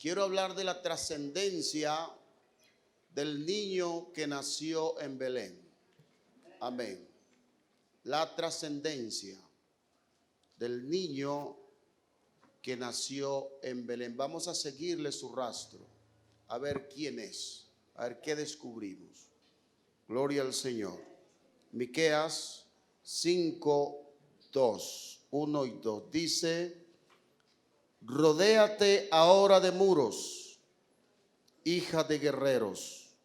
Quiero hablar de la trascendencia del niño que nació en Belén. Amén. La trascendencia del niño que nació en Belén. Vamos a seguirle su rastro, a ver quién es, a ver qué descubrimos. Gloria al Señor. Miqueas 5:2, 1 y 2 dice: rodéate ahora de muros, hija de guerreros,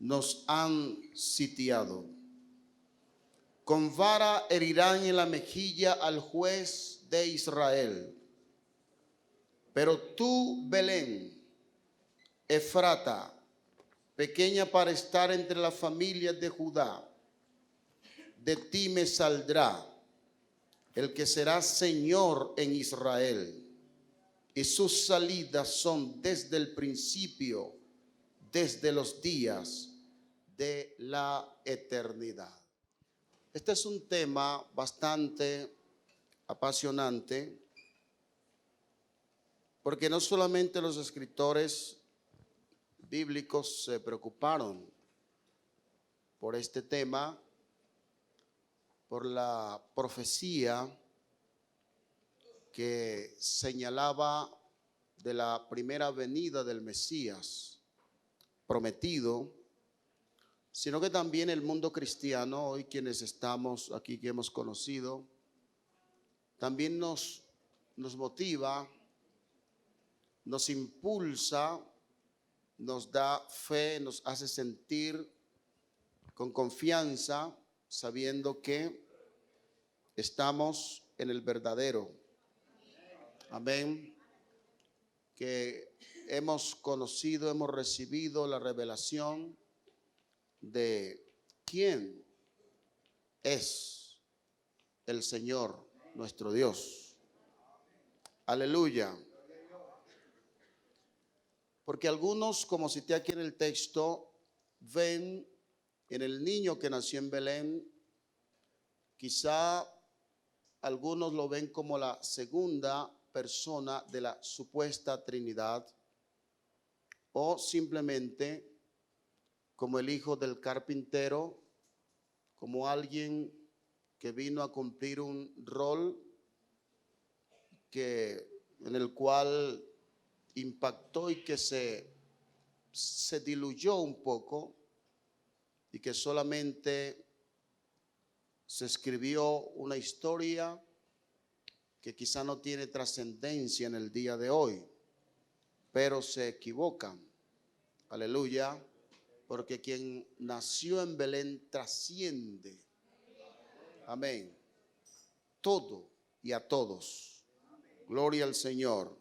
nos han sitiado. Con vara herirán en la mejilla al juez de Israel. Pero tú, Belén, Efrata, pequeña para estar entre las familias de Judá, de ti me saldrá el que será Señor en Israel, y sus salidas son desde el principio, desde los días de la eternidad. Este es un tema bastante apasionante, porque no solamente los escritores bíblicos se preocuparon por este tema, por la profecía que señalaba de la primera venida del Mesías prometido, sino que también el mundo cristiano, hoy quienes estamos aquí que hemos conocido, también nos motiva, nos impulsa, nos da fe, nos hace sentir con confianza, sabiendo que estamos en el verdadero. Amén. Que hemos conocido, hemos recibido la revelación de quién es el Señor nuestro Dios. Aleluya. Porque algunos, como cité aquí en el texto, ven en el niño que nació en Belén, quizá algunos lo ven como la segunda persona de la supuesta Trinidad, o simplemente como el hijo del carpintero, como alguien que vino a cumplir un rol en el cual impactó y que se diluyó un poco, y que solamente se escribió una historia que quizá no tiene trascendencia en el día de hoy, pero se equivocan. Aleluya, porque quien nació en Belén trasciende. Amén. Todo y a todos. Gloria al Señor.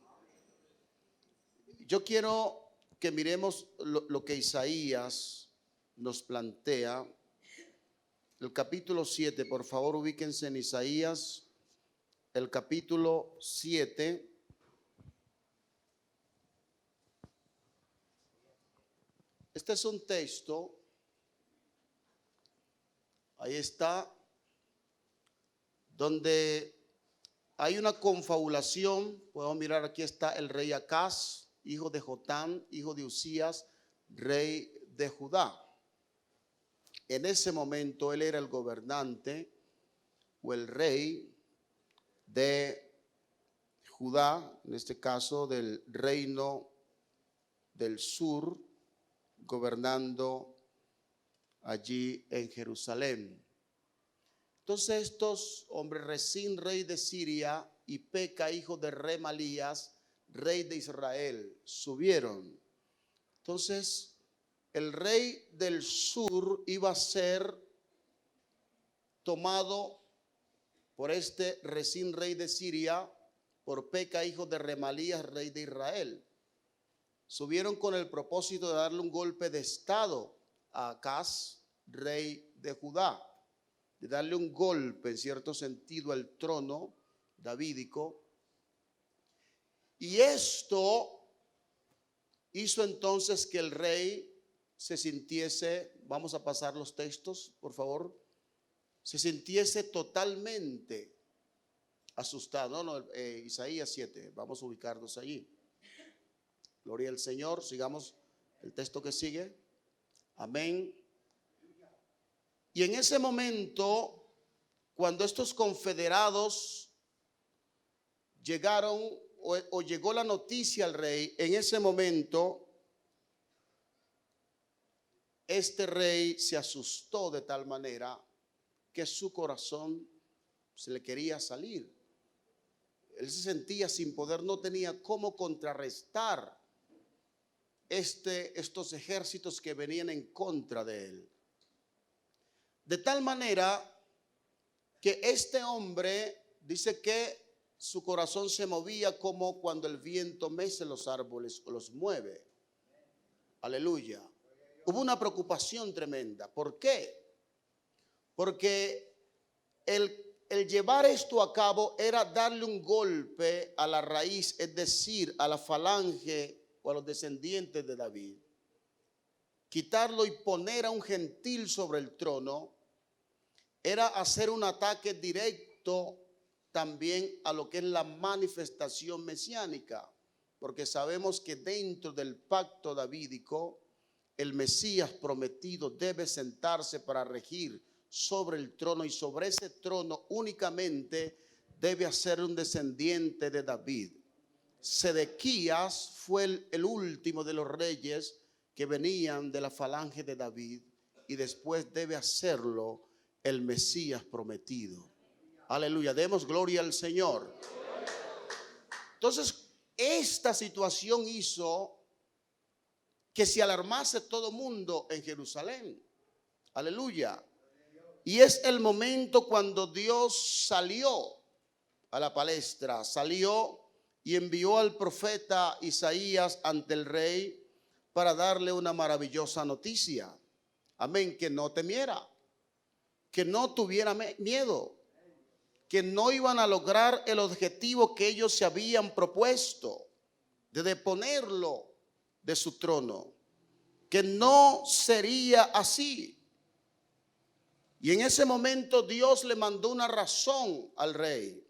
Yo quiero que miremos lo que Isaías nos plantea. El capítulo 7, por favor, ubíquense en Isaías, el capítulo 7. Este es un texto, ahí está, donde hay una confabulación. Podemos mirar, aquí está el rey Acaz, hijo de Jotán, hijo de Usías, rey de Judá. En ese momento él era el gobernante o el rey de Judá, en este caso del reino del sur, gobernando allí en Jerusalén. Entonces estos hombres, Resín, rey de Siria, y Peca, hijo de Remalías, rey de Israel, subieron. Entonces el rey del sur iba a ser tomado por este Resín, rey de Siria, por Peca, hijo de Remalías, rey de Israel. Subieron con el propósito de darle un golpe de estado a Acaz, rey de Judá, de darle un golpe en cierto sentido al trono davídico. Y esto hizo entonces que el rey se sintiese, vamos a pasar los textos, por favor, se sintiese totalmente asustado. Isaías 7, vamos a ubicarnos allí. Gloria al Señor. Sigamos el texto que sigue. Amén. Y en ese momento, cuando estos confederados llegaron o llegó la noticia al rey, en ese momento este rey se asustó de tal manera que su corazón se le quería salir. Él se sentía sin poder, no tenía cómo contrarrestar estos ejércitos que venían en contra de él. De tal manera que este hombre dice que su corazón se movía como cuando el viento mece los árboles o los mueve. Aleluya. Hubo una preocupación tremenda. ¿Por qué? Porque el llevar esto a cabo era darle un golpe a la raíz, es decir, a la falange o a los descendientes de David. Quitarlo y poner a un gentil sobre el trono era hacer un ataque directo también a lo que es la manifestación mesiánica, porque sabemos que dentro del pacto davídico el Mesías prometido debe sentarse para regir sobre el trono, y sobre ese trono únicamente debe ser un descendiente de David. Sedequías fue el último de los reyes que venían de la falange de David, y después debe hacerlo el Mesías prometido. Aleluya, demos gloria al Señor. Entonces, esta situación hizo que se alarmase todo mundo en Jerusalén. Aleluya. Y es el momento cuando Dios salió a la palestra, salió y envió al profeta Isaías ante el rey para darle una maravillosa noticia. Amén, que no temiera, que no tuviera miedo, que no iban a lograr el objetivo que ellos se habían propuesto de deponerlo de su trono, que no sería así. Y en ese momento Dios le mandó una razón al rey.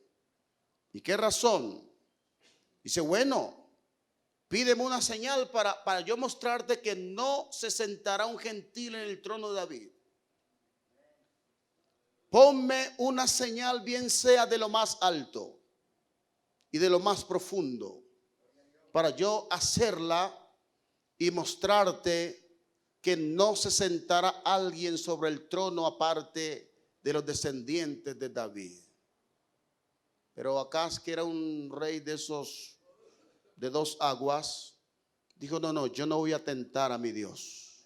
¿Y qué razón? Dice, bueno, pídeme una señal para yo mostrarte que no se sentará un gentil en el trono de David. Ponme una señal, bien sea de lo más alto y de lo más profundo, para yo hacerla y mostrarte que no se sentará alguien sobre el trono aparte de los descendientes de David. Pero Acaz, que era un rey de esos de dos aguas, dijo, no, yo no voy a tentar a mi Dios.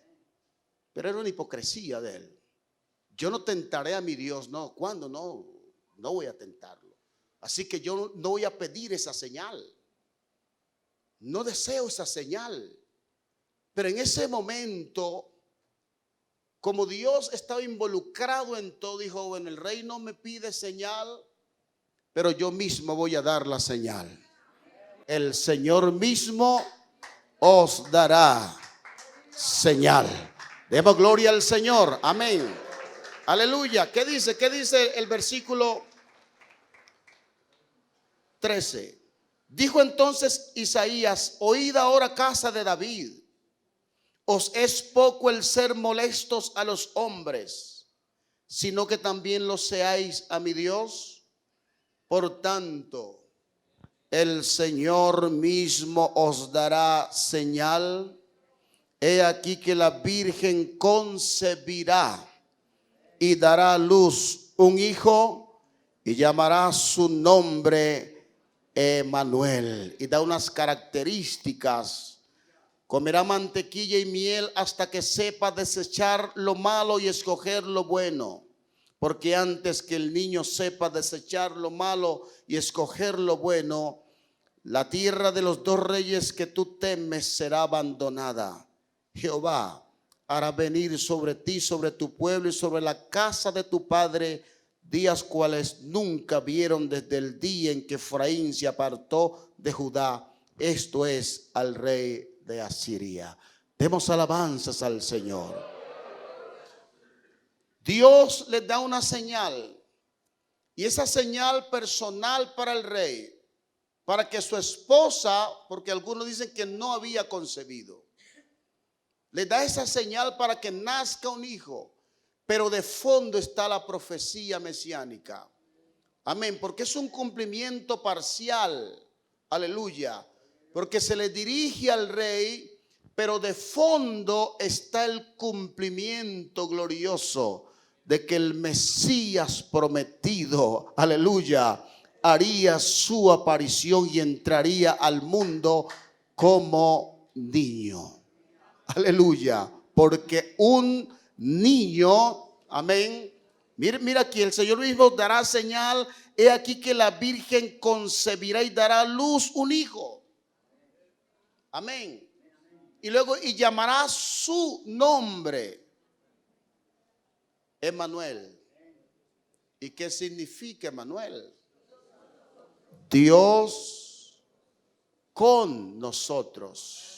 Pero era una hipocresía de él. Yo no tentaré a mi Dios, no. ¿Cuándo? No voy a tentarlo. Así que yo no voy a pedir esa señal. No deseo esa señal. Pero en ese momento, como Dios estaba involucrado en todo, dijo, bueno, el rey no me pide señal, pero yo mismo voy a dar la señal. El Señor mismo os dará señal. Demos gloria al Señor. Amén. Aleluya. ¿Qué dice? ¿Qué dice el versículo 13? Dijo entonces Isaías, oíd ahora, casa de David. Os es poco el ser molestos a los hombres, sino que también lo seáis a mi Dios. Por tanto, el Señor mismo os dará señal. He aquí que la Virgen concebirá y dará a luz un hijo y llamará su nombre Emmanuel. Y da unas características. Comerá mantequilla y miel hasta que sepa desechar lo malo y escoger lo bueno. Porque antes que el niño sepa desechar lo malo y escoger lo bueno, la tierra de los dos reyes que tú temes será abandonada. Jehová hará venir sobre ti, sobre tu pueblo y sobre la casa de tu padre, días cuales nunca vieron desde el día en que Efraín se apartó de Judá. Esto es al rey de Asiria. Demos alabanzas al Señor. Dios les da una señal, y esa señal personal para el rey para que su esposa, porque algunos dicen que no había concebido, le da esa señal para que nazca un hijo. Pero de fondo está la profecía mesiánica. Amén, porque es un cumplimiento parcial. Aleluya. Porque se le dirige al rey, pero de fondo está el cumplimiento glorioso de que el Mesías prometido, aleluya, haría su aparición y entraría al mundo como niño. Aleluya, porque un niño, amén. Mira aquí, el Señor mismo dará señal. He aquí que la Virgen concebirá y dará a luz un hijo. Amén. Y luego, y llamará su nombre Emmanuel. ¿Y qué significa Emmanuel? Dios con nosotros.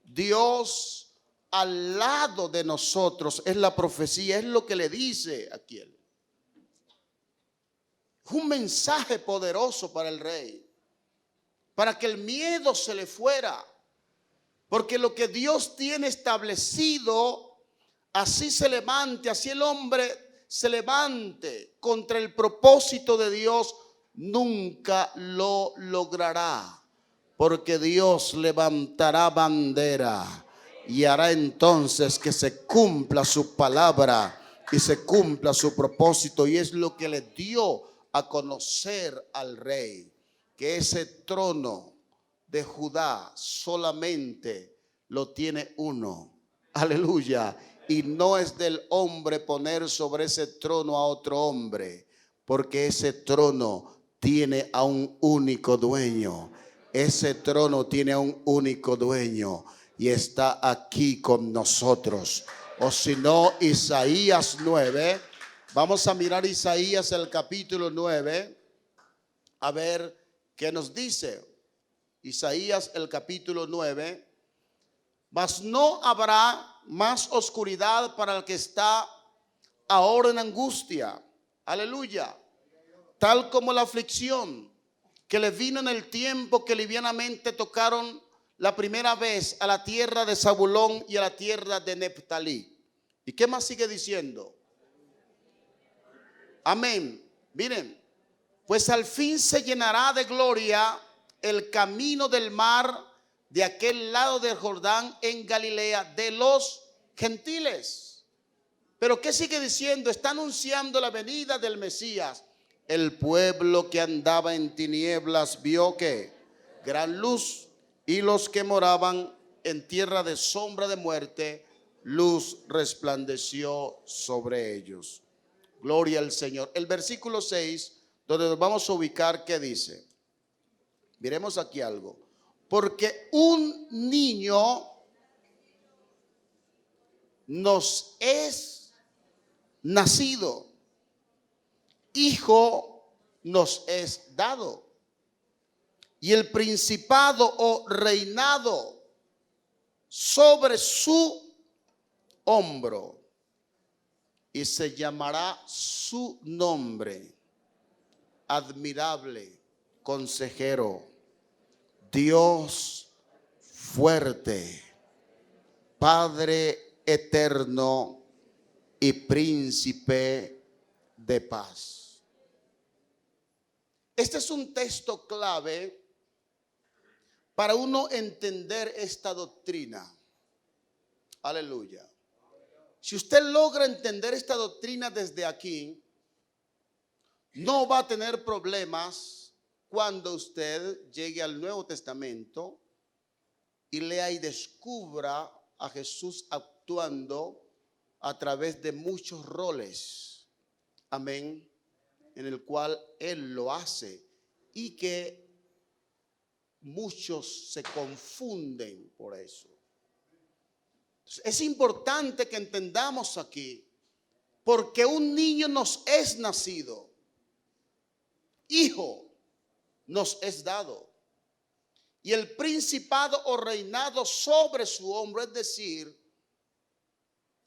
Dios al lado de nosotros. Es la profecía, es lo que le dice aquí él. Un mensaje poderoso para el rey, para que el miedo se le fuera, porque lo que Dios tiene establecido, así se levante, así el hombre se levante contra el propósito de Dios, nunca lo logrará, porque Dios levantará bandera y hará entonces que se cumpla su palabra y se cumpla su propósito. Y es lo que le dio a conocer al rey, que ese trono de Judá solamente lo tiene uno. Aleluya. Y no es del hombre poner sobre ese trono a otro hombre, porque ese trono tiene a un único dueño. Ese trono tiene a un único dueño y está aquí con nosotros. O si no, Isaías 9. Vamos a mirar Isaías el capítulo 9, a ver qué nos dice. Isaías el capítulo 9. Mas no habrá más oscuridad para el que está ahora en angustia. Aleluya. Tal como la aflicción que le vino en el tiempo que livianamente tocaron la primera vez a la tierra de Zabulón y a la tierra de Neftalí. ¿Y qué más sigue diciendo? Amén. Miren, pues al fin se llenará de gloria el camino del mar de aquel lado del Jordán en Galilea de los gentiles. Pero ¿qué sigue diciendo? Está anunciando la venida del Mesías. El pueblo que andaba en tinieblas vio que gran luz, y los que moraban en tierra de sombra de muerte, luz resplandeció sobre ellos. Gloria al Señor. El versículo 6, donde nos vamos a ubicar, ¿qué dice? Miremos aquí algo. Porque un niño nos es nacido, hijo nos es dado, y el principado o reinado sobre su hombro, y se llamará su nombre admirable, consejero, Dios fuerte, Padre eterno y príncipe de paz. Este es un texto clave para uno entender esta doctrina. Aleluya. Si usted logra entender esta doctrina desde aquí, no va a tener problemas cuando usted llegue al Nuevo Testamento y lea y descubra a Jesús actuando a través de muchos roles. Amén. En el cual Él lo hace y que muchos se confunden por eso. Es importante que entendamos aquí, porque un niño nos es nacido, hijo nos es dado, y el principado o reinado sobre su hombro, es decir,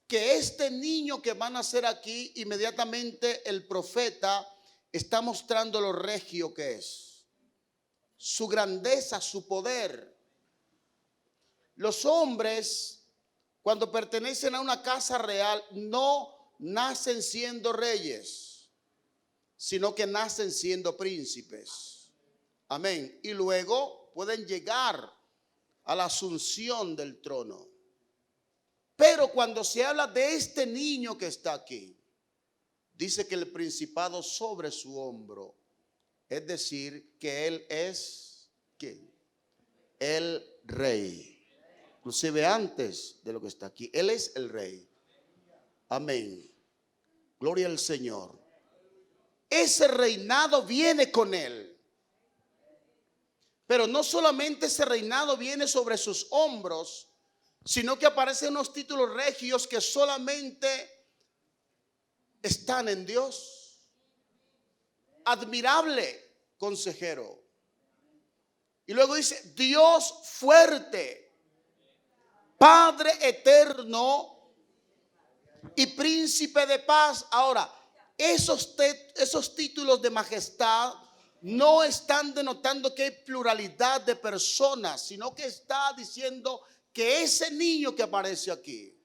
que este niño que va a nacer aquí, inmediatamente el profeta está mostrando lo regio que es. su grandeza, su poder. Los hombres, cuando pertenecen a una casa real, no nacen siendo reyes, sino que nacen siendo príncipes. Amén. Y luego pueden llegar a la asunción del trono. Pero cuando se habla de este niño que está aquí, dice que el principado sobre su hombro, es decir, que él es ¿quién? El rey. Inclusive antes de lo que está aquí, él es el rey. Amén. Gloria al Señor. Ese reinado viene con él. Pero no solamente ese reinado viene sobre sus hombros, sino que aparecen unos títulos regios que solamente están en Dios. Admirable consejero. Y luego dice, Dios fuerte, Padre eterno y príncipe de paz. Ahora, esos títulos de majestad no están denotando que hay pluralidad de personas, sino que está diciendo que ese niño que aparece aquí,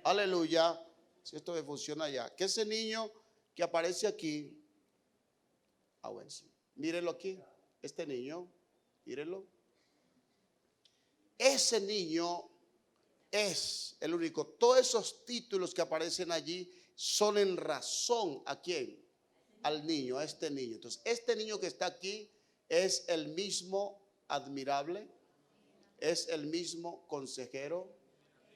aleluya, si esto me funciona ya, que ese niño que aparece aquí, bueno, sí, mírenlo aquí, este niño, mírenlo, ese niño es el único. Todos esos títulos que aparecen allí son en razón ¿a quién? Al niño, a este niño. Entonces, este niño que está aquí es el mismo admirable, es el mismo consejero.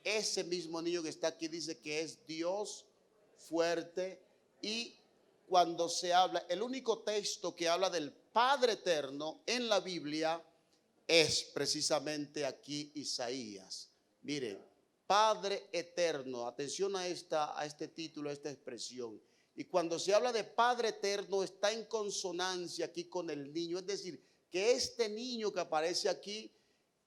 Ese mismo niño que está aquí dice que es Dios fuerte. Y cuando se habla, el único texto que habla del Padre eterno en la Biblia es precisamente aquí Isaías. Miren, Padre eterno, atención a este título, a esta expresión. Y cuando se habla de Padre eterno está en consonancia aquí con el niño. Es decir, que este niño que aparece aquí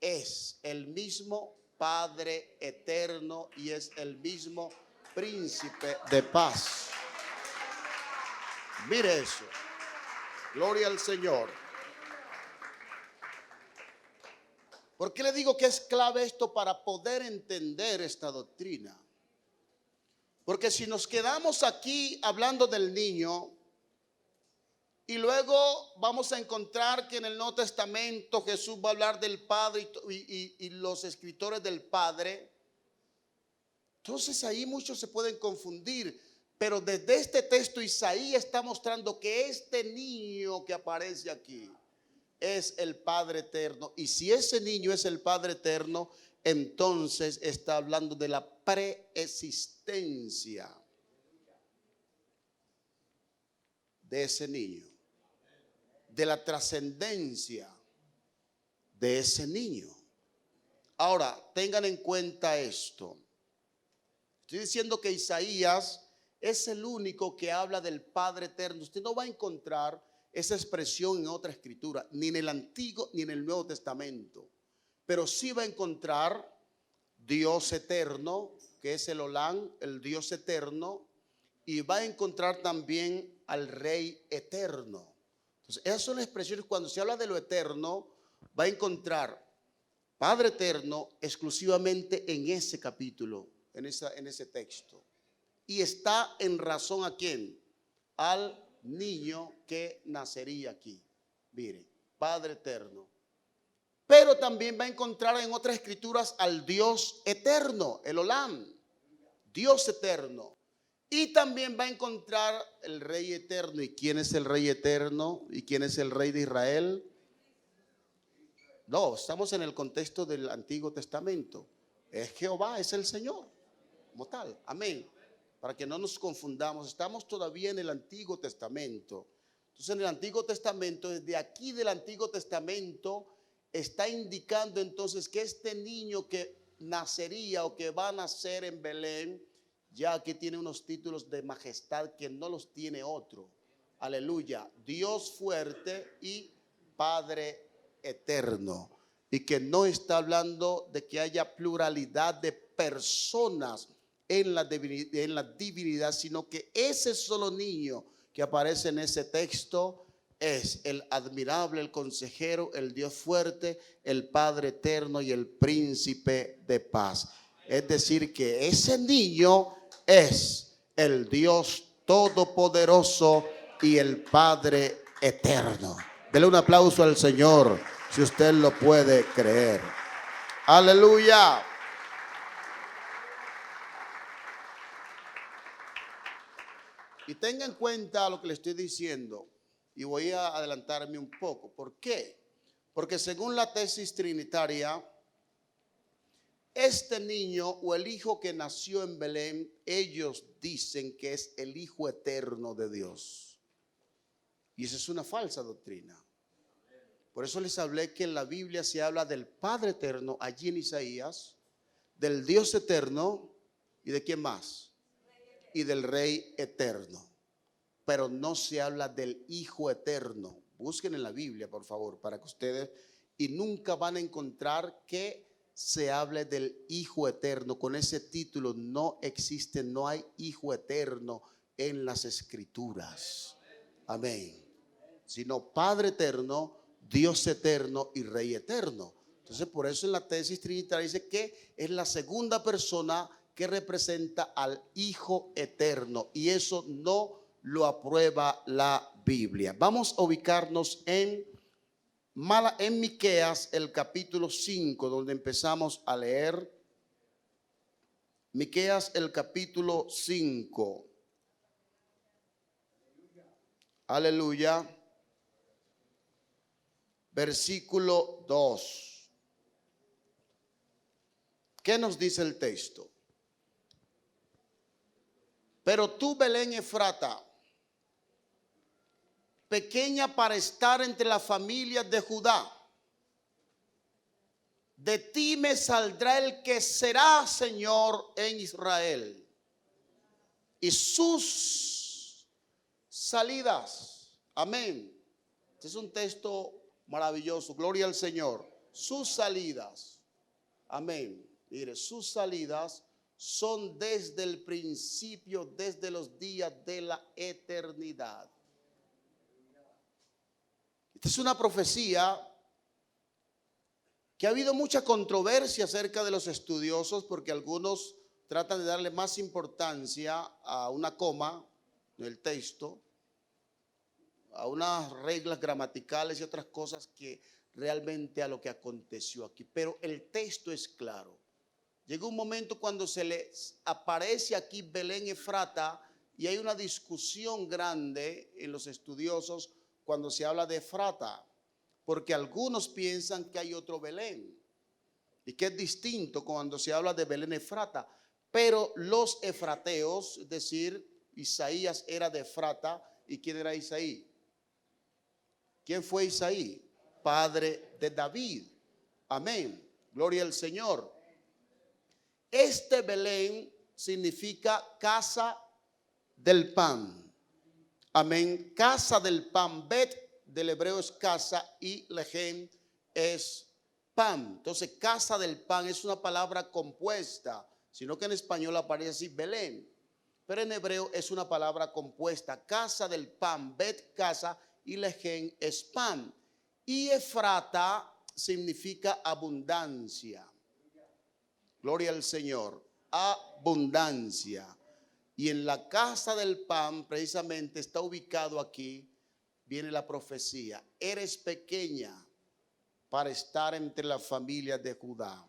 es el mismo Padre eterno y es el mismo príncipe de paz. Mire eso. Gloria al Señor. ¿Por qué le digo que es clave esto para poder entender esta doctrina? Porque si nos quedamos aquí hablando del niño y luego vamos a encontrar que en el Nuevo Testamento Jesús va a hablar del Padre y los escritores del Padre, entonces ahí muchos se pueden confundir. Pero desde este texto Isaías está mostrando que este niño que aparece aquí es el Padre eterno. Y si ese niño es el Padre eterno, entonces está hablando de la preexistencia de ese niño, de la trascendencia de ese niño. Ahora, tengan en cuenta esto. Estoy diciendo que Isaías es el único que habla del Padre eterno. Usted no va a encontrar esa expresión en otra escritura, ni en el Antiguo ni en el Nuevo Testamento. Pero sí va a encontrar Dios eterno, que es el Olán, el Dios eterno, y va a encontrar también al Rey eterno. Entonces, esas son las expresiones. Cuando se habla de lo eterno, va a encontrar Padre eterno exclusivamente en ese capítulo, en ese texto. Y está en razón ¿a quién? Al niño que nacería aquí. Mire, Padre eterno. Pero también va a encontrar en otras escrituras al Dios eterno, el Olam, Dios eterno. Y también va a encontrar el Rey eterno. ¿Y quién es el Rey eterno? ¿Y quién es el Rey de Israel? No, estamos en el contexto del Antiguo Testamento. Es Jehová, es el Señor, como tal. Amén. Para que no nos confundamos, estamos todavía en el Antiguo Testamento. Entonces, en el Antiguo Testamento, desde aquí del Antiguo Testamento, está indicando entonces que este niño que nacería o que va a nacer en Belén, ya que tiene unos títulos de majestad que no los tiene otro. Aleluya. Dios fuerte y Padre eterno. Y que no está hablando de que haya pluralidad de personas en la divinidad, sino que ese solo niño que aparece en ese texto es el admirable, el consejero, el Dios fuerte, el Padre eterno y el príncipe de paz. Es decir, que ese niño es el Dios todopoderoso y el Padre eterno. Dele un aplauso al Señor si usted lo puede creer. Aleluya. Y tenga en cuenta lo que le estoy diciendo. Y voy a adelantarme un poco. ¿Por qué? Porque según la tesis trinitaria, este niño o el hijo que nació en Belén, ellos dicen que es el Hijo eterno de Dios. Y esa es una falsa doctrina. Por eso les hablé que en la Biblia se habla del Padre eterno, allí en Isaías, del Dios eterno y de quién más, y del Rey eterno. Pero no se habla del Hijo eterno. Busquen en la Biblia, por favor, para que ustedes, y nunca van a encontrar que se hable del Hijo eterno. Con ese título no existe, no hay Hijo eterno en las Escrituras. Amén. Sino Padre eterno, Dios eterno y Rey eterno. Entonces, por eso en la tesis trinitaria dice que es la segunda persona que representa al Hijo eterno. Y eso no lo aprueba la Biblia. Vamos a ubicarnos en Miqueas, el capítulo 5, donde empezamos a leer. Miqueas, el capítulo 5. Aleluya. Versículo 2. ¿Qué nos dice el texto? Pero tú, Belén Efrata, pequeña para estar entre las familias de Judá, de ti me saldrá el que será Señor en Israel, y sus salidas. Amén. Este es un texto maravilloso. Gloria al Señor. Sus salidas. Amén. Mire, sus salidas son desde el principio, desde los días de la eternidad. Esta es una profecía que ha habido mucha controversia acerca de los estudiosos, porque algunos tratan de darle más importancia a una coma en el texto, a unas reglas gramaticales y otras cosas que realmente a lo que aconteció aquí. Pero el texto es claro. Llegó un momento cuando se les aparece aquí Belén Efrata y hay una discusión grande en los estudiosos cuando se habla de Efrata, porque algunos piensan que hay otro Belén y que es distinto cuando se habla de Belén Efrata. Pero los efrateos, es decir, Isaías era de Efrata. ¿Y quién era Isaí? ¿Quién fue Isaí? Padre de David. Amén. Gloria al Señor. Este Belén significa casa del pan. Amén. Casa del pan. Bet del hebreo es casa y lejem es pan. Entonces, casa del pan es una palabra compuesta, sino que en español aparece así Belén. Pero en hebreo es una palabra compuesta. Casa del pan, bet casa y lejem es pan. Y Efrata significa abundancia. Gloria al Señor. Abundancia. Y en la casa del pan, precisamente está ubicado aquí, viene la profecía. Eres pequeña para estar entre las familias de Judá,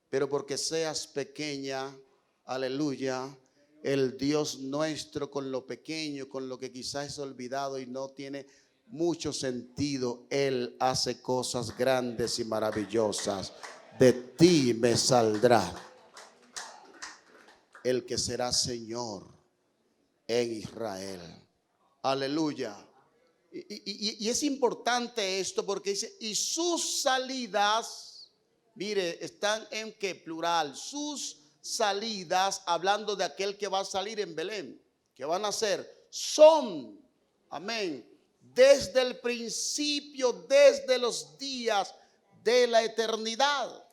pero porque seas pequeña, aleluya, el Dios nuestro con lo pequeño, con lo que quizás es olvidado y no tiene mucho sentido, Él hace cosas grandes y maravillosas. De ti me saldrá el que será Señor en Israel. Aleluya. Y es importante esto porque dice, y sus salidas, mire, están en qué plural, sus salidas, hablando de aquel que va a salir en Belén, que van a ser, son, amén, desde el principio, desde los días de la eternidad.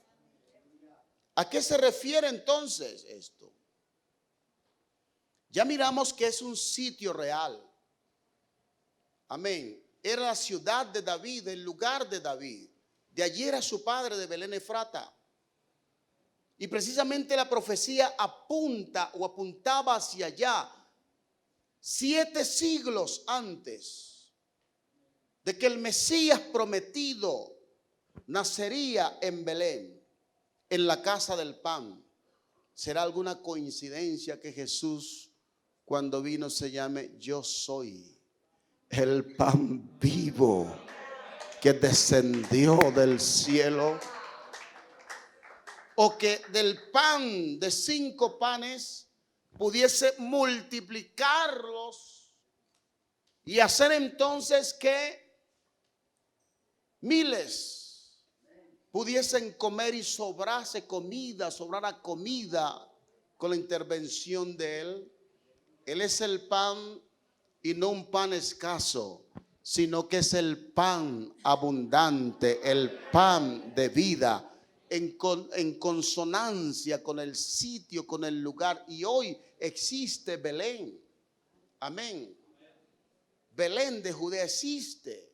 ¿A qué se refiere entonces esto? Ya miramos que es un sitio real. Amén. era la ciudad de David, el lugar de David. De allí era su padre, de Belén Efrata. Y precisamente la profecía apunta o apuntaba hacia allá 7 siglos antes de que el Mesías prometido nacería en Belén, en la casa del pan. ¿Será alguna coincidencia que Jesús, cuando vino, se llame Yo soy el pan vivo que descendió del cielo? O que del pan de 5 panes pudiese multiplicarlos y hacer entonces que miles pudiesen comer y sobrara comida con la intervención de Él. Él es el pan, y no un pan escaso, sino que es el pan abundante, el pan de vida, en consonancia con el sitio, con el lugar. Y hoy existe Belén. Amén. Belén de Judea existe.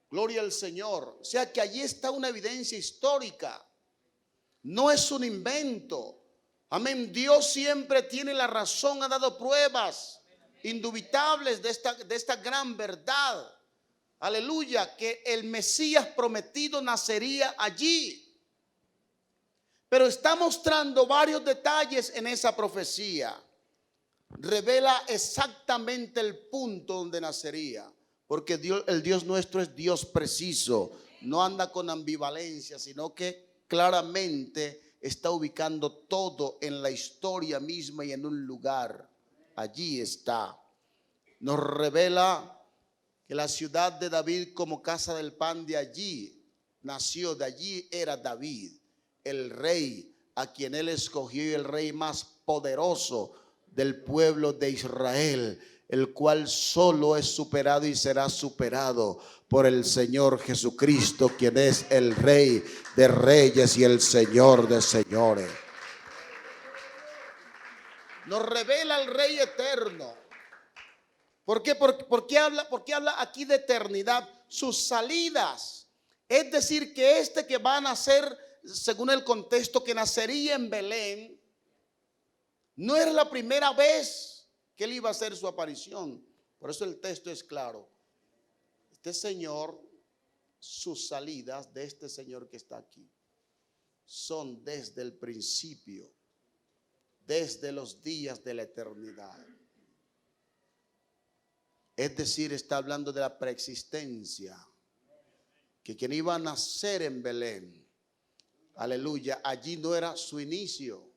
Gloria al Señor. O sea que allí está una evidencia histórica. No es un invento. Amén. Dios siempre tiene la razón, ha dado pruebas indubitables de esta gran verdad. Aleluya, que el Mesías prometido nacería allí. Pero está mostrando varios detalles en esa profecía. Revela exactamente el punto donde nacería. Porque el Dios nuestro es Dios preciso. No anda con ambivalencia, sino que claramente está ubicando todo en la historia misma y en un lugar. Allí está. Nos revela que la ciudad de David como casa del pan, de allí nació, de allí era David, el rey a quien él escogió, y el rey más poderoso del pueblo de Israel, el cual solo es superado y será superado por el Señor Jesucristo, quien es el Rey de reyes y el Señor de señores. Nos revela el Rey eterno. ¿Por qué? ¿Por qué habla aquí de eternidad? Sus salidas. Es decir, que que va a nacer, según el contexto, que nacería en Belén, no era la primera vez que él iba a hacer su aparición. Por eso el texto es claro. Este Señor, sus salidas de este Señor que está aquí, son desde el principio, desde los días de la eternidad. Es decir, está hablando de la preexistencia, que quien iba a nacer en Belén, aleluya, allí no era su inicio,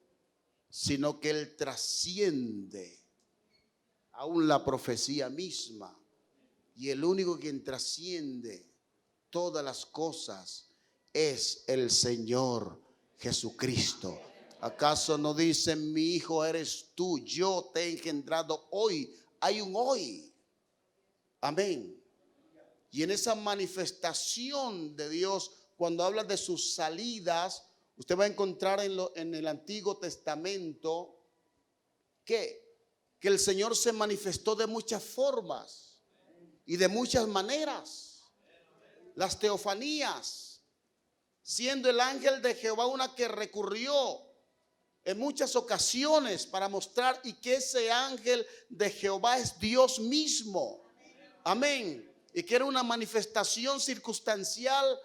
sino que él trasciende aún la profecía misma. Y el único quien trasciende todas las cosas es el Señor Jesucristo. ¿Acaso no dice: mi hijo eres tú, yo te he engendrado hoy? Hay un hoy. Amén. Y en esa manifestación de Dios, cuando habla de sus salidas, usted va a encontrar en el Antiguo Testamento que el Señor se manifestó de muchas formas y de muchas maneras. Las teofanías, siendo el ángel de Jehová una que recurrió en muchas ocasiones para mostrar y que ese ángel de Jehová es Dios mismo. Amén. Y que era una manifestación circunstancial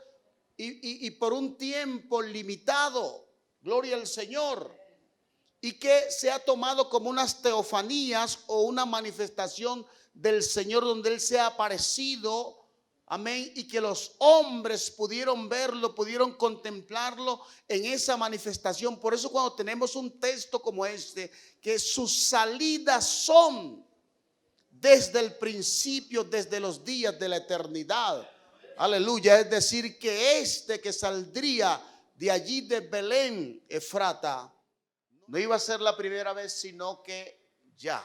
y por un tiempo limitado. Gloria al Señor. Y que se ha tomado como unas teofanías o una manifestación del Señor donde Él se ha aparecido. Amén. Y que los hombres pudieron verlo, pudieron contemplarlo en esa manifestación. Por eso cuando tenemos un texto como este, que sus salidas son desde el principio, desde los días de la eternidad. Aleluya. Es decir, que que saldría de allí de Belén Efrata, no iba a ser la primera vez, sino que ya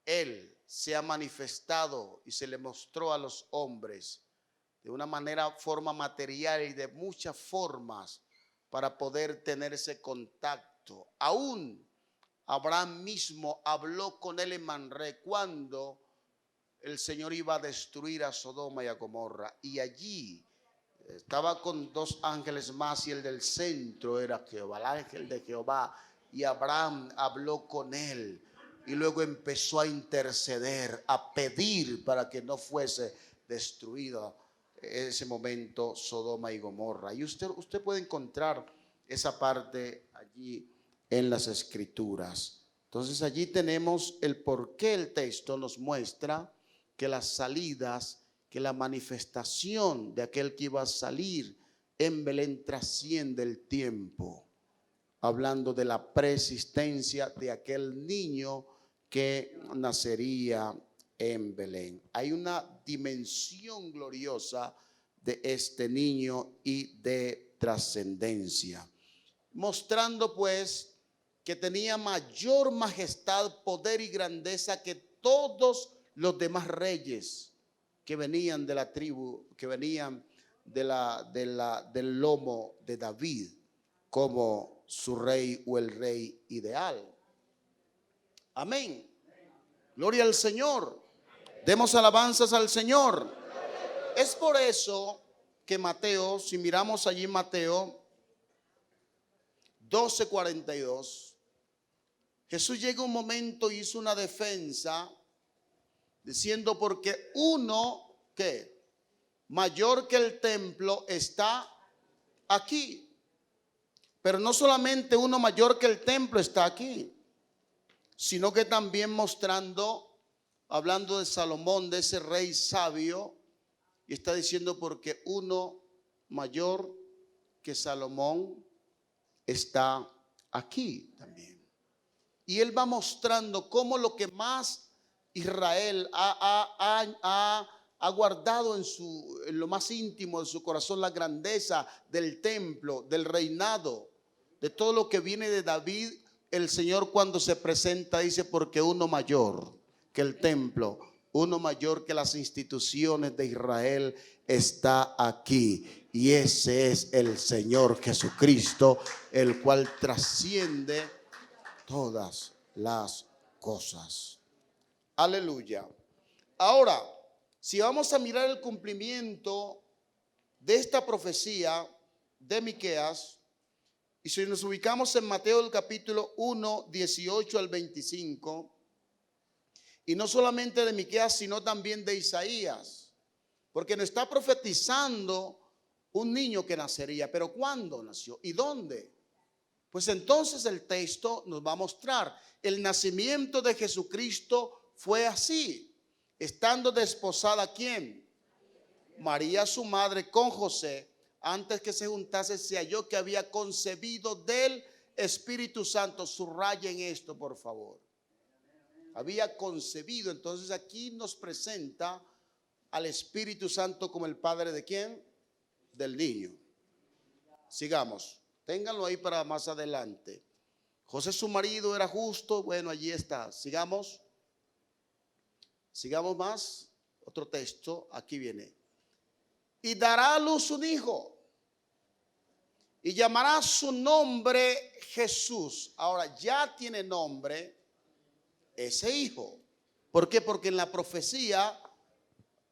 Él se ha manifestado y se le mostró a los hombres de una forma material y de muchas formas para poder tener ese contacto. Aún Abraham mismo habló con él en Manré cuando el Señor iba a destruir a Sodoma y a Gomorra. Y allí estaba con dos ángeles más y el del centro era Jehová, el ángel de Jehová. Y Abraham habló con él y luego empezó a interceder, a pedir para que no fuese destruida en ese momento Sodoma y Gomorra. Y usted puede encontrar esa parte allí en las Escrituras. Entonces allí tenemos el por qué el texto nos muestra que las salidas, que la manifestación de aquel que iba a salir en Belén trasciende el tiempo, hablando de la preexistencia de aquel niño que nacería en Belén. Hay una dimensión gloriosa de este niño y de trascendencia, mostrando pues que tenía mayor majestad, poder y grandeza que todos los demás reyes que venían de la tribu, que venían del lomo de David, como su rey o el rey ideal. Amén. Gloria al Señor. Demos alabanzas al Señor. Es por eso que Mateo, si miramos allí Mateo 12:42, Jesús llega un momento y hizo una defensa diciendo, porque uno que mayor que el templo está aquí. Pero no solamente uno mayor que el templo está aquí, sino que también mostrando, hablando de Salomón, de ese rey sabio, y está diciendo porque uno mayor que Salomón está aquí también. Y él va mostrando cómo lo que más Israel ha guardado en lo más íntimo de su corazón, la grandeza del templo, del reinado, de todo lo que viene de David. El Señor cuando se presenta dice, porque uno mayor que el templo, uno mayor que las instituciones de Israel está aquí. Y ese es el Señor Jesucristo, el cual trasciende todas las cosas. Aleluya. Ahora, si vamos a mirar el cumplimiento de esta profecía de Miqueas, y si nos ubicamos en Mateo el capítulo 1, 18 al 25, y no solamente de Miqueas, sino también de Isaías, porque nos está profetizando un niño que nacería. Pero ¿cuándo nació? ¿Y dónde? Pues entonces el texto nos va a mostrar, el nacimiento de Jesucristo fue así, estando desposada, ¿quién? María su madre con José. Antes que se juntase se halló que había concebido del Espíritu Santo. Subrayen esto, por favor. Había concebido. Entonces aquí nos presenta al Espíritu Santo como el padre de ¿quién? Del niño. Sigamos. Ténganlo ahí para más adelante. José su marido era justo. Bueno, allí está. Sigamos. Sigamos más. Otro texto. Aquí viene. Y dará a luz un hijo, y llamará su nombre Jesús. Ahora ya tiene nombre ese hijo. ¿Por qué? Porque en la profecía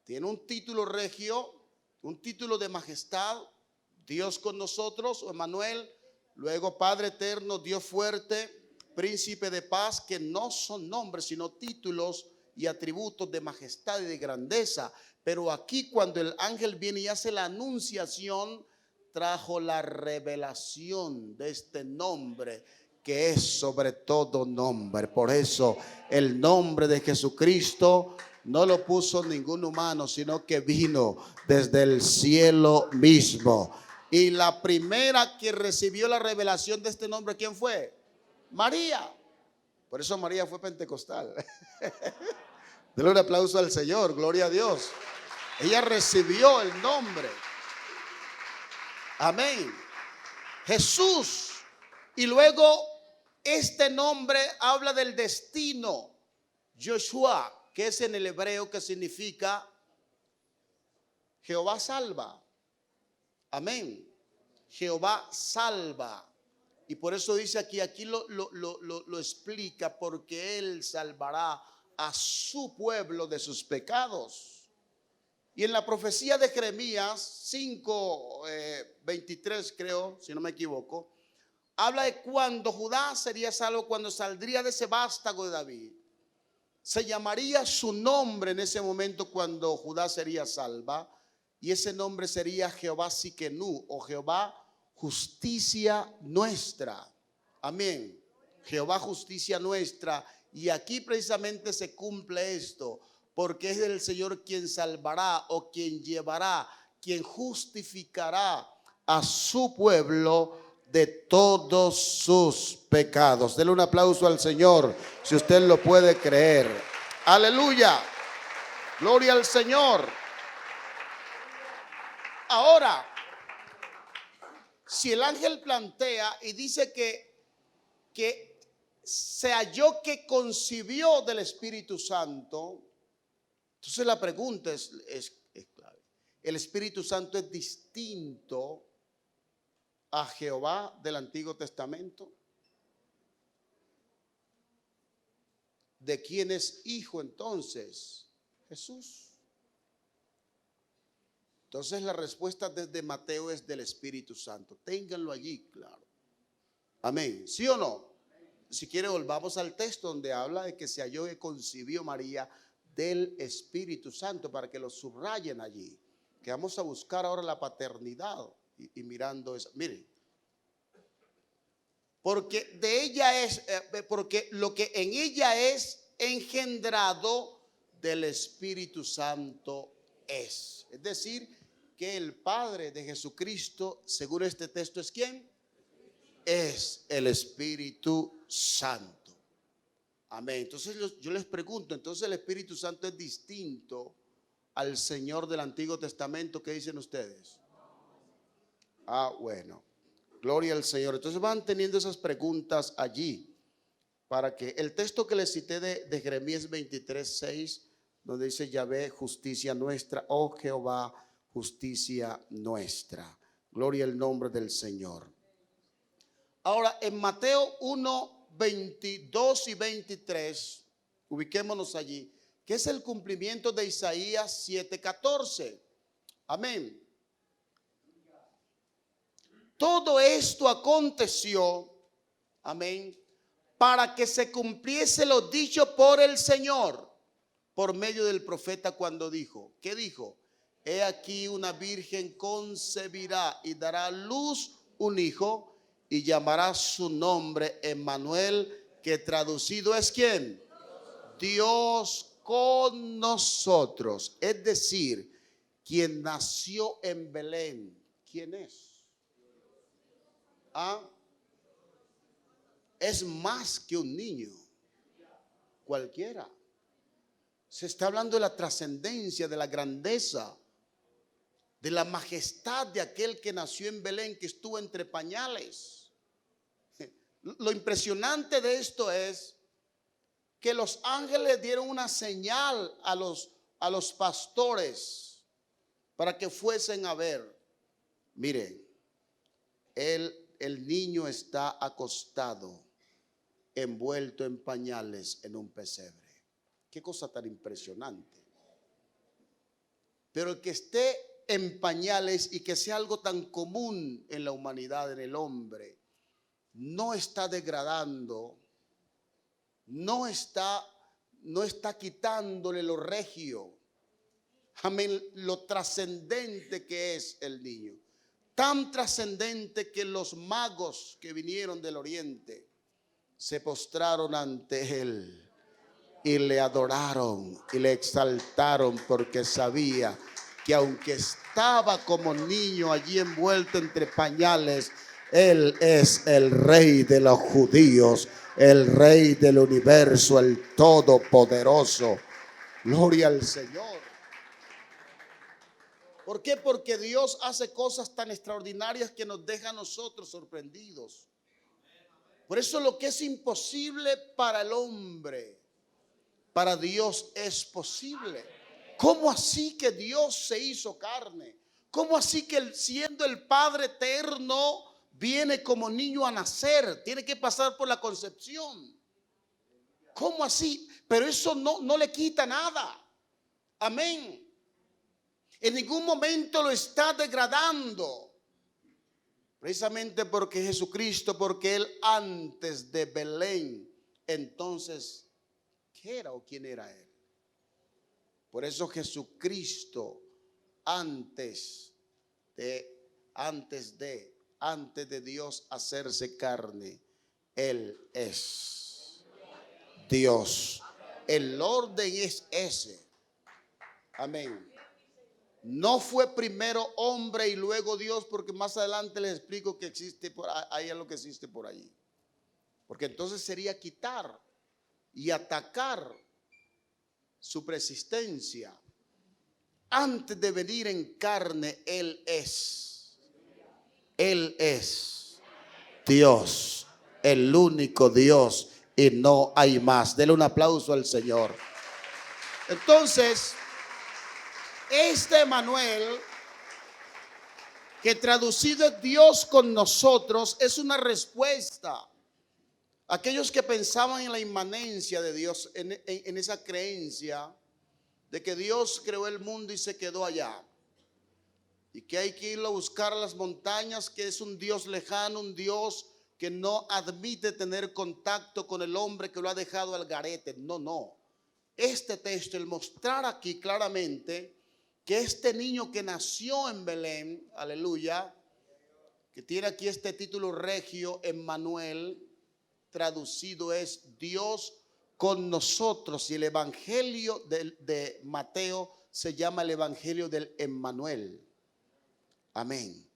tiene un título regio, un título de majestad, Dios con nosotros, o Emmanuel, luego Padre eterno, Dios fuerte, Príncipe de paz, que no son nombres sino títulos y atributos de majestad y de grandeza. Pero aquí cuando el ángel viene y hace la anunciación, trajo la revelación de este nombre que es sobre todo nombre. Por eso el nombre de Jesucristo no lo puso ningún humano, sino que vino desde el cielo mismo. Y la primera que recibió la revelación de este nombre, ¿quién fue? María. Por eso María fue pentecostal. Denle un aplauso al Señor, gloria a Dios. Ella recibió el nombre. Amén. Jesús. Y luego este nombre habla del destino. Joshua, que es en el hebreo que significa Jehová salva. Amén. Jehová salva. Y por eso dice aquí lo explica, porque Él salvará a su pueblo de sus pecados. Y en la profecía de Jeremías 5, 23 creo, si no me equivoco, habla de cuando Judá sería salvo, cuando saldría de ese vástago de David. Se llamaría su nombre en ese momento cuando Judá sería salva, y ese nombre sería Jehová Siquenú, o Jehová justicia nuestra. Amén. Jehová justicia nuestra. Y aquí precisamente se cumple esto, porque es el Señor quien salvará, o quien llevará, quien justificará a su pueblo de todos sus pecados. Denle un aplauso al Señor si usted lo puede creer. Aleluya. Gloria al Señor. Ahora, si el ángel plantea y dice que se halló que concibió del Espíritu Santo, entonces la pregunta es clave. ¿El Espíritu Santo es distinto a Jehová del Antiguo Testamento? ¿De quién es hijo entonces? Jesús. Entonces la respuesta desde Mateo es del Espíritu Santo. Ténganlo allí, claro. Amén. ¿Sí o no? Si quiere, volvamos al texto donde habla de que se halló que concibió María del Espíritu Santo, para que lo subrayen allí. Que vamos a buscar ahora la paternidad y mirando eso. Miren. Porque de ella es, porque lo que en ella es engendrado del Espíritu Santo es. Es decir, que el Padre de Jesucristo, según este texto, ¿es quién? Es el Espíritu Santo. Amén. Entonces yo les pregunto, entonces el Espíritu Santo es distinto al Señor del Antiguo Testamento. ¿Qué dicen ustedes? Bueno. Gloria al Señor. Entonces van teniendo esas preguntas allí, para que el texto que les cité de Jeremías 23:6, donde dice Yahvé, justicia nuestra, oh Jehová, justicia nuestra. Gloria al nombre del Señor. Ahora en Mateo 1, 22 y 23, ubiquémonos allí, que es el cumplimiento de Isaías 7:14. Amén. Todo esto aconteció, amén, para que se cumpliese lo dicho por el Señor, por medio del profeta cuando dijo, ¿qué dijo? He aquí una virgen concebirá y dará a luz un hijo y llamará su nombre Emmanuel, que traducido es ¿quién? Dios con nosotros. Es decir, quien nació en Belén, ¿quién es? Es más que un niño cualquiera. Se está hablando de la trascendencia, de la grandeza, de la majestad de aquel que nació en Belén, que estuvo entre pañales. Lo impresionante de esto es que los ángeles dieron una señal a los pastores para que fuesen a ver. Miren, el niño está acostado, envuelto en pañales en un pesebre. Qué cosa tan impresionante. Pero el que esté en pañales y que sea algo tan común en la humanidad, en el hombre, no está degradando, no está quitándole lo regio, amén, lo trascendente que es el niño. Tan trascendente que los magos que vinieron del oriente se postraron ante él y le adoraron y le exaltaron, porque sabía que aunque estaba como niño allí envuelto entre pañales, él es el rey de los judíos, el rey del universo, el todopoderoso. Gloria al Señor. ¿Por qué? Porque Dios hace cosas tan extraordinarias que nos deja a nosotros sorprendidos. Por eso lo que es imposible para el hombre, para Dios es posible. ¿Cómo así que Dios se hizo carne? ¿Cómo así que siendo el Padre eterno viene como niño a nacer? Tiene que pasar por la concepción. ¿Cómo así? Pero eso no le quita nada. Amén. En ningún momento lo está degradando. Precisamente porque Jesucristo, porque Él antes de Belén, entonces, ¿qué era o quién era Él? Por eso Jesucristo antes de Dios hacerse carne, Él es Dios. El orden es ese. Amén. No fue primero hombre y luego Dios, porque más adelante les explico que existe por ahí, es lo que existe por allí. Porque entonces sería quitar y atacar su preexistencia. Antes de venir en carne, Él es Dios, el único Dios, y no hay más. Dele un aplauso al Señor. Entonces, este Emmanuel, que traducido es Dios con nosotros, es una respuesta. Aquellos que pensaban en la inmanencia de Dios, en esa creencia de que Dios creó el mundo y se quedó allá, y que hay que irlo a buscar a las montañas, que es un Dios lejano, un Dios que no admite tener contacto con el hombre, que lo ha dejado al garete. No. Este texto, el mostrar aquí claramente que este niño que nació en Belén, aleluya, que tiene aquí este título regio, Emmanuel, traducido es Dios con nosotros. Y el evangelio de Mateo se llama el evangelio del Emmanuel. Amén.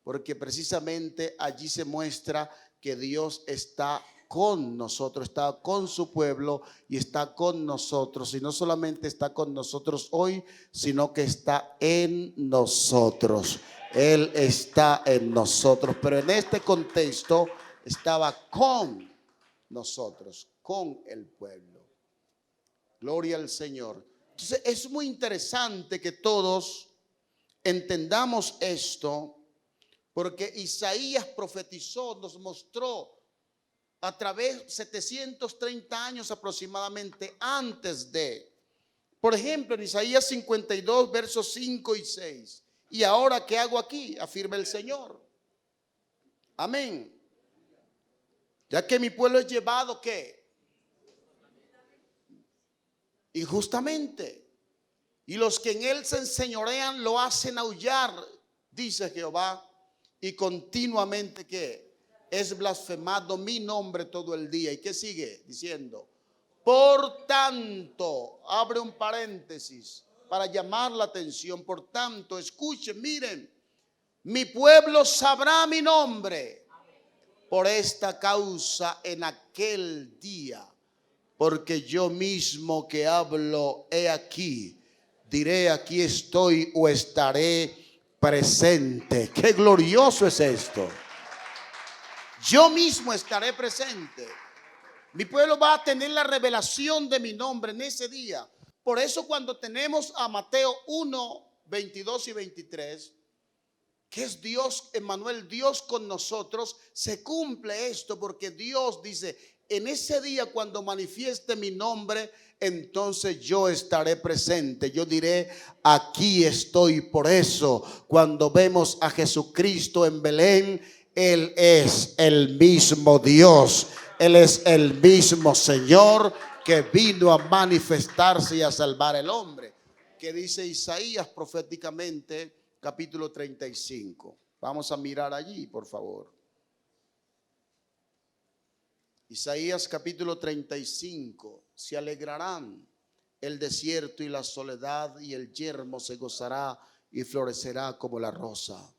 Porque precisamente allí se muestra que Dios está con nosotros, está con su pueblo y está con nosotros. Y no solamente está con nosotros hoy, sino que está en nosotros. Él está en nosotros. Pero en este contexto estaba con nosotros, con el pueblo. Gloria al Señor. Entonces es muy interesante que todos entendamos esto, porque Isaías profetizó, nos mostró a través de 730 años aproximadamente antes de, por ejemplo, en Isaías 52 versos 5 y 6. Y ahora, ¿qué hago aquí? Afirma el Señor. Amén. Ya que mi pueblo es llevado, ¿qué? Injustamente. Y los que en él se enseñorean lo hacen aullar, dice Jehová. Y continuamente, ¿qué? Es blasfemado mi nombre todo el día. ¿Y qué sigue diciendo? Por tanto, abre un paréntesis para llamar la atención. Por tanto, escuchen, miren, mi pueblo sabrá mi nombre. Por esta causa en aquel día, porque yo mismo que hablo, he aquí, diré aquí estoy o estaré presente. Qué glorioso es esto. Yo mismo estaré presente. Mi pueblo va a tener la revelación de mi nombre en ese día. Por eso cuando tenemos a Mateo 1, 22 y 23, que es Dios, Emmanuel, Dios con nosotros, se cumple esto, porque Dios dice, en ese día cuando manifieste mi nombre, entonces yo estaré presente. Yo diré, aquí estoy. Por eso, cuando vemos a Jesucristo en Belén, Él es el mismo Dios. Él es el mismo Señor que vino a manifestarse y a salvar al hombre. Que dice Isaías proféticamente, capítulo 35. Vamos a mirar allí, por favor. Isaías capítulo 35. Se alegrarán el desierto y la soledad, y el yermo se gozará y florecerá como la rosa.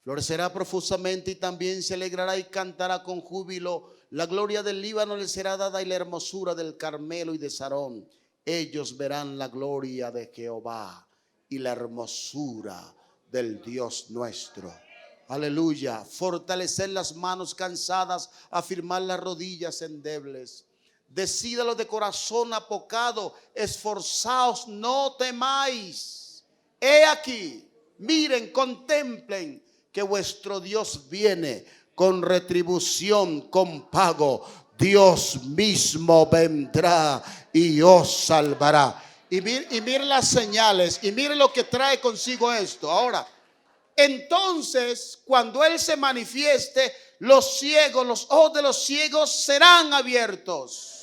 Florecerá profusamente y también se alegrará y cantará con júbilo. La gloria del Líbano le será dada y la hermosura del Carmelo y de Sarón. Ellos verán la gloria de Jehová y la hermosura del Dios nuestro. Aleluya. Fortalecer las manos cansadas, afirmar las rodillas endebles. Decid a los de corazón apocado, esforzaos, no temáis. He aquí, miren, contemplen que vuestro Dios viene con retribución, con pago. Dios mismo vendrá y os salvará. Y mire las señales, y mire lo que trae consigo esto. Ahora, entonces, cuando Él se manifieste, los ciegos, los ojos de los ciegos serán abiertos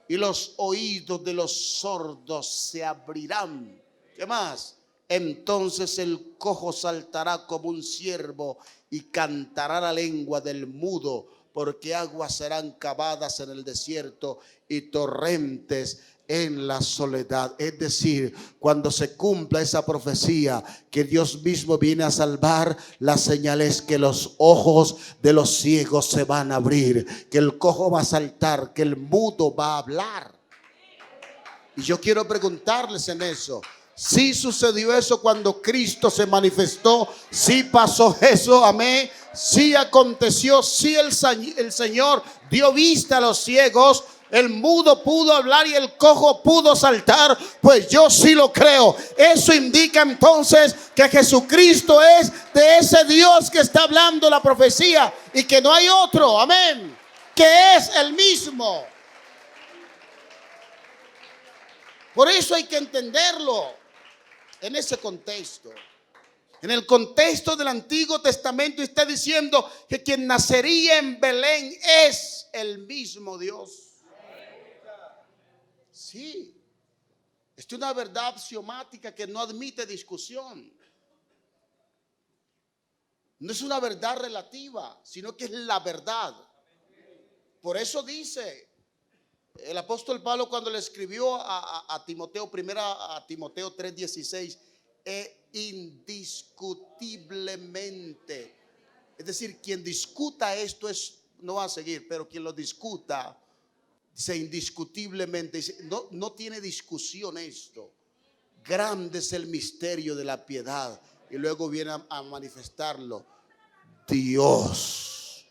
y los oídos de los sordos se abrirán. ¿Qué más? Entonces el cojo saltará como un ciervo y cantará la lengua del mudo, porque aguas serán cavadas en el desierto y torrentes en la soledad. Es decir, cuando se cumpla esa profecía que Dios mismo viene a salvar, la señal es que los ojos de los ciegos se van a abrir, que el cojo va a saltar, que el mudo va a hablar. Y yo quiero preguntarles en eso: ¿sí sucedió eso cuando Cristo se manifestó? ¿Sí pasó eso? Amén. ¿Sí aconteció? ¿Sí el Señor dio vista a los ciegos? ¿El mudo pudo hablar y el cojo pudo saltar? Pues yo sí lo creo. Eso indica entonces que Jesucristo es de ese Dios que está hablando la profecía y que no hay otro. Amén. Que es el mismo. Por eso hay que entenderlo en ese contexto. En el contexto del Antiguo Testamento está diciendo que quien nacería en Belén es el mismo Dios. Sí, es una verdad axiomática que no admite discusión. No es una verdad relativa, sino que es la verdad. Por eso dice el apóstol Pablo cuando le escribió a Timoteo, primera a Timoteo 3:16, indiscutiblemente. Es decir, quien discuta esto no va a seguir, pero quien lo discuta, dice indiscutiblemente, dice, no tiene discusión esto. Grande es el misterio de la piedad. Y luego viene a manifestarlo. Dios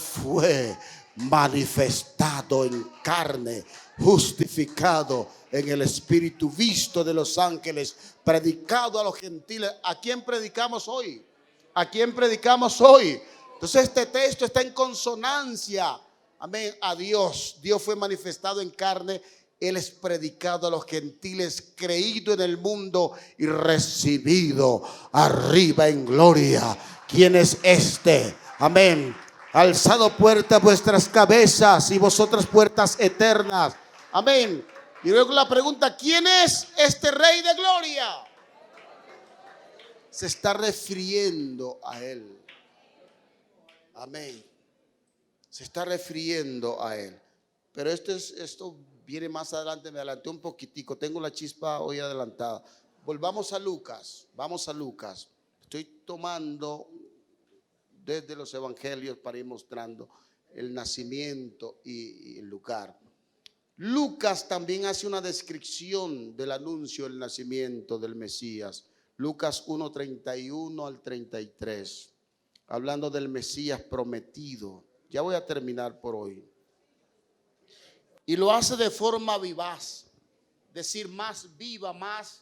fue manifestado en carne, justificado en el Espíritu, visto de los ángeles, predicado a los gentiles. ¿A quién predicamos hoy? ¿A quién predicamos hoy? Entonces este texto está en consonancia, amén, a Dios. Dios fue manifestado en carne. Él es predicado a los gentiles, creído en el mundo y recibido arriba en gloria. ¿Quién es este? Amén. Alzado puertas vuestras cabezas y vosotras puertas eternas. Amén. Y luego la pregunta: ¿quién es este Rey de gloria? Se está refiriendo a Él. Amén. Se está refiriendo a Él. Pero esto viene más adelante. Me adelanté un poquitico. Tengo la chispa hoy adelantada. Volvamos a Lucas. Vamos a Lucas. Estoy tomando desde los evangelios para ir mostrando el nacimiento y el lugar. Lucas también hace una descripción del anuncio del nacimiento del Mesías. Lucas 1:31 al 33, hablando del Mesías prometido. Ya voy a terminar por hoy. Y lo hace de forma vivaz, decir más viva, más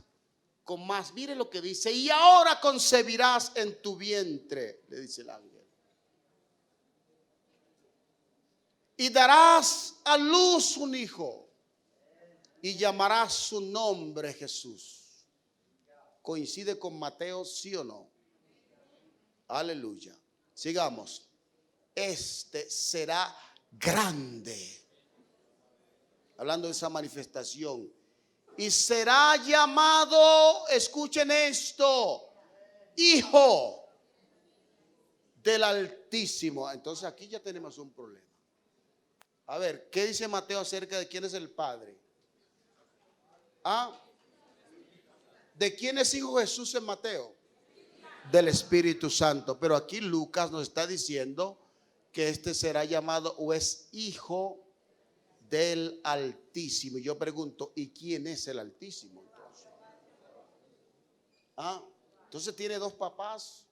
con más. Mire lo que dice: y ahora concebirás en tu vientre, le dice el ángel, y darás a luz un hijo y llamarás su nombre Jesús. ¿Coincide con Mateo, sí o no? Aleluya. Sigamos. Este será grande, hablando de esa manifestación, y será llamado, escuchen esto, Hijo del Altísimo. Entonces aquí ya tenemos un problema. A ver, ¿qué dice Mateo acerca de quién es el Padre? ¿De quién es hijo Jesús en Mateo? Del Espíritu Santo. Pero aquí Lucas nos está diciendo que este será llamado o es Hijo del Altísimo. Y yo pregunto: ¿y quién es el Altísimo entonces? Entonces tiene dos papás.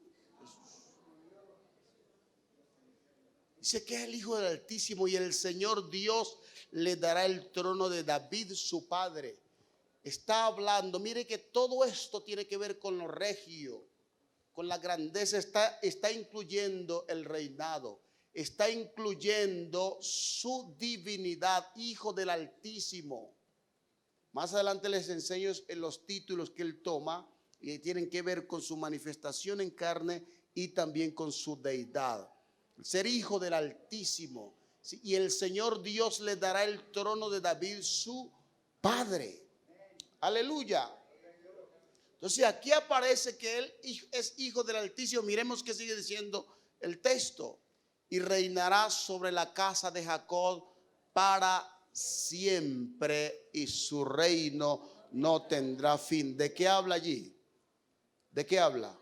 Dice que es el Hijo del Altísimo, y el Señor Dios le dará el trono de David su padre. Está hablando, mire que todo esto tiene que ver con lo regio, con la grandeza. Está incluyendo el reinado, está incluyendo su divinidad, Hijo del Altísimo. Más adelante les enseño en los títulos que él toma y tienen que ver con su manifestación en carne y también con su deidad. Ser hijo del Altísimo. Y el Señor Dios le dará el trono de David, su padre. Aleluya. Entonces aquí aparece que él es hijo del Altísimo. Miremos qué sigue diciendo el texto. Y reinará sobre la casa de Jacob para siempre, y su reino no tendrá fin. ¿De qué habla allí? ¿De qué habla?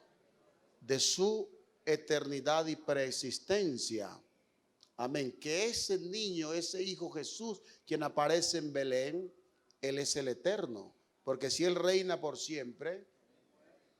De su eternidad y preexistencia. Amén. Que ese niño, ese hijo Jesús, quien aparece en Belén, él es el eterno. Porque si él reina por siempre,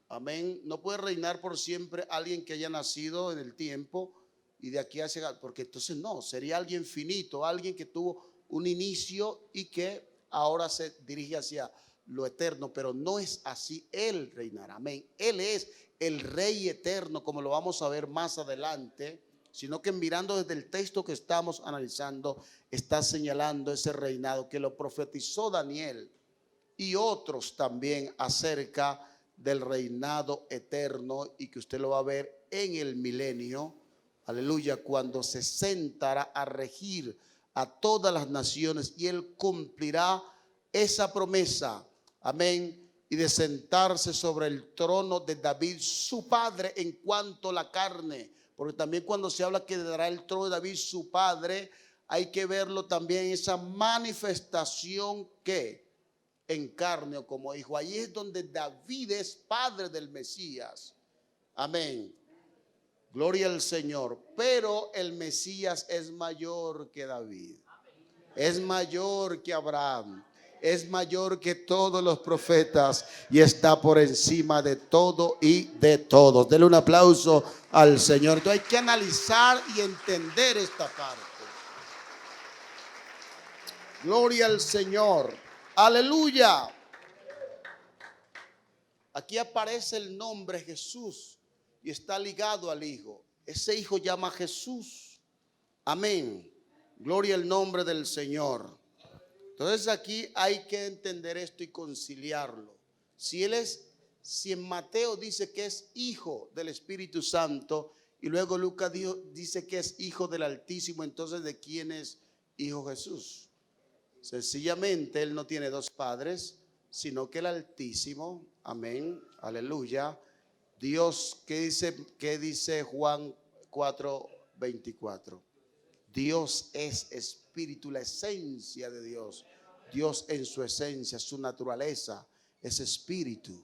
amén, no puede reinar por siempre alguien que haya nacido en el tiempo y de aquí hacia, porque entonces no, sería alguien finito, alguien que tuvo un inicio y que ahora se dirige hacia lo eterno, pero no es así. Él reinará, amén. Él es el Rey eterno, como lo vamos a ver más adelante, sino que mirando desde el texto que estamos analizando, está señalando ese reinado que lo profetizó Daniel y otros también acerca del reinado eterno, y que usted lo va a ver en el milenio, aleluya, cuando se sentará a regir a todas las naciones y él cumplirá esa promesa, amén, y de sentarse sobre el trono de David, su padre, en cuanto a la carne. Porque también cuando se habla que dará el trono de David, su padre, hay que verlo también esa manifestación que en carne o como hijo. Allí es donde David es padre del Mesías. Amén. Gloria al Señor. Pero el Mesías es mayor que David. Es mayor que Abraham. Es mayor que todos los profetas y está por encima de todo y de todos. Denle un aplauso al Señor. Entonces hay que analizar y entender esta parte. Gloria al Señor. Aleluya. Aquí aparece el nombre Jesús y está ligado al Hijo. Ese Hijo llama Jesús. Amén. Gloria al nombre del Señor. Entonces aquí hay que entender esto y conciliarlo. Si en Mateo dice que es hijo del Espíritu Santo y luego Lucas dice que es hijo del Altísimo, entonces ¿de quién es hijo Jesús? Sencillamente él no tiene dos padres, sino que el Altísimo, amén, aleluya. Dios, ¿qué dice Juan 4:24? Dios es espíritu, la esencia de Dios. Dios en su esencia, su naturaleza es espíritu.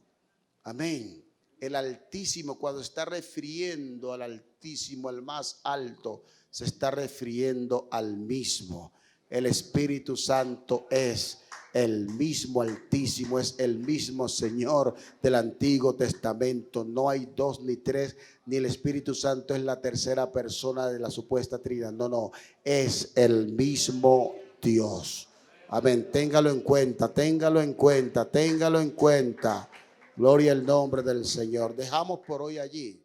Amén. El Altísimo, cuando está refiriendo al Altísimo, al más alto, se está refiriendo al mismo. El Espíritu Santo es el mismo Altísimo, es el mismo Señor del Antiguo Testamento. No hay dos ni tres, ni el Espíritu Santo es la tercera persona de la supuesta Trinidad. No, es el mismo Dios. Amén, téngalo en cuenta, téngalo en cuenta, téngalo en cuenta. Gloria al nombre del Señor. Dejamos por hoy allí.